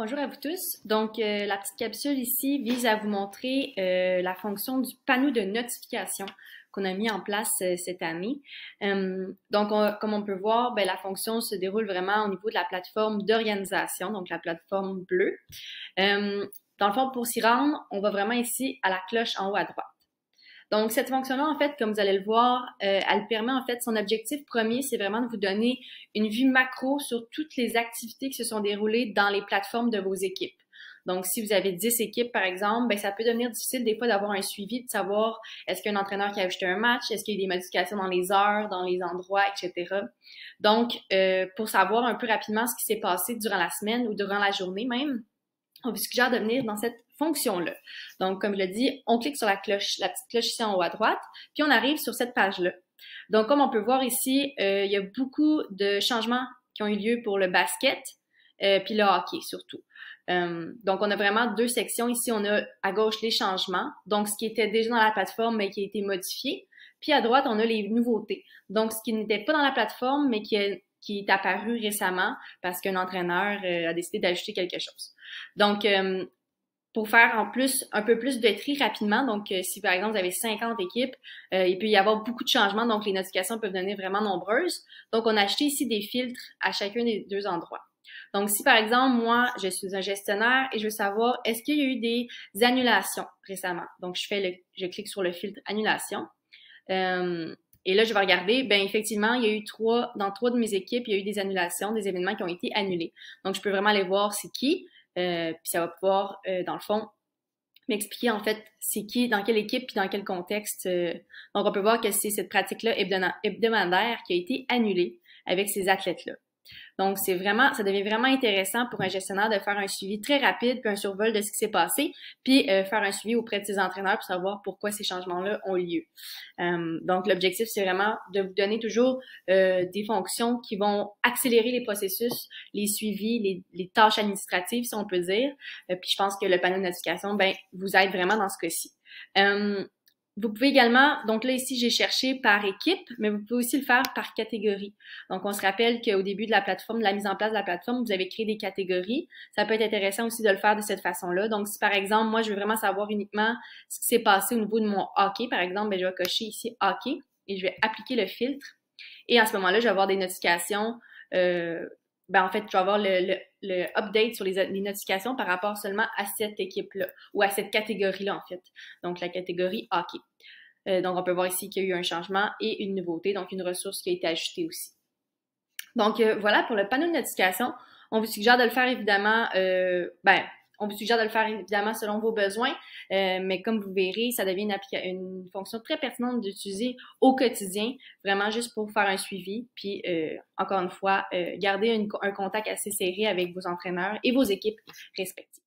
Bonjour à vous tous. Donc, la petite capsule ici vise à vous montrer la fonction du panneau de notification qu'on a mis en place cette année. Comme on peut voir, ben, la fonction se déroule vraiment au niveau de la plateforme d'organisation, donc la plateforme bleue. Dans le fond, pour s'y rendre, on va vraiment ici à la cloche en haut à droite. Donc, cette fonction-là, en fait, comme vous allez le voir, elle permet, en fait, son objectif premier, c'est vraiment de vous donner une vue macro sur toutes les activités qui se sont déroulées dans les plateformes de vos équipes. Donc, si vous avez 10 équipes, par exemple, ben, ça peut devenir difficile des fois d'avoir un suivi, de savoir est-ce qu'il y a un entraîneur qui a ajouté un match, est-ce qu'il y a eu des modifications dans les heures, dans les endroits, etc. Donc, pour savoir un peu rapidement ce qui s'est passé durant la semaine ou durant la journée même, on vous suggère de venir dans cette fonction-là. Donc, comme je l'ai dit, on clique sur la petite cloche ici en haut à droite, puis on arrive sur cette page-là. Donc, comme on peut voir ici, il y a beaucoup de changements qui ont eu lieu pour le basket, puis le hockey surtout. Donc, on a vraiment deux sections. Ici, on a à gauche les changements, donc ce qui était déjà dans la plateforme, mais qui a été modifié. Puis à droite, on a les nouveautés. Donc, ce qui n'était pas dans la plateforme, mais qui est apparu récemment parce qu'un entraîneur a décidé d'ajouter quelque chose. Donc, pour faire en plus un peu plus de tri rapidement, donc si par exemple vous avez 50 équipes, il peut y avoir beaucoup de changements, donc les notifications peuvent devenir vraiment nombreuses. Donc, on a acheté ici des filtres à chacun des deux endroits. Donc, si par exemple, moi, je suis un gestionnaire et je veux savoir est-ce qu'il y a eu des annulations récemment. Donc, je clique sur le filtre annulation. Et là, je vais regarder, ben effectivement, il y a eu dans trois de mes équipes, il y a eu des annulations, des événements qui ont été annulés. Donc, je peux vraiment aller voir c'est qui, puis ça va pouvoir, dans le fond, m'expliquer en fait c'est qui, dans quelle équipe, puis dans quel contexte. Donc, on peut voir que c'est cette pratique-là hebdomadaire qui a été annulée avec ces athlètes-là. Donc, ça devient vraiment intéressant pour un gestionnaire de faire un suivi très rapide, puis un survol de ce qui s'est passé, puis faire un suivi auprès de ses entraîneurs pour savoir pourquoi ces changements-là ont lieu. Donc, l'objectif, c'est vraiment de vous donner toujours des fonctions qui vont accélérer les processus, les suivis, les tâches administratives, si on peut dire. Puis, je pense que le panneau de notification, ben, vous aide vraiment dans ce cas-ci. Vous pouvez également, donc là ici j'ai cherché par équipe, mais vous pouvez aussi le faire par catégorie. Donc on se rappelle qu'au début de la plateforme, de la mise en place de la plateforme, vous avez créé des catégories. Ça peut être intéressant aussi de le faire de cette façon-là. Donc si par exemple, moi je veux vraiment savoir uniquement ce qui s'est passé au niveau de mon hockey, par exemple, ben, je vais cocher ici hockey et je vais appliquer le filtre. Et à ce moment-là, je vais avoir des notifications ben en fait, je vais avoir le update sur les notifications par rapport seulement à cette équipe-là ou à cette catégorie-là, en fait. Donc, la catégorie hockey. Donc, on peut voir ici qu'il y a eu un changement et une nouveauté, donc une ressource qui a été ajoutée aussi. Donc, voilà pour le panneau de notification. On vous suggère de le faire évidemment, on vous suggère de le faire évidemment selon vos besoins, mais comme vous verrez, ça devient une fonction très pertinente d'utiliser au quotidien, vraiment juste pour faire un suivi, puis encore une fois, garder un contact assez serré avec vos entraîneurs et vos équipes respectives.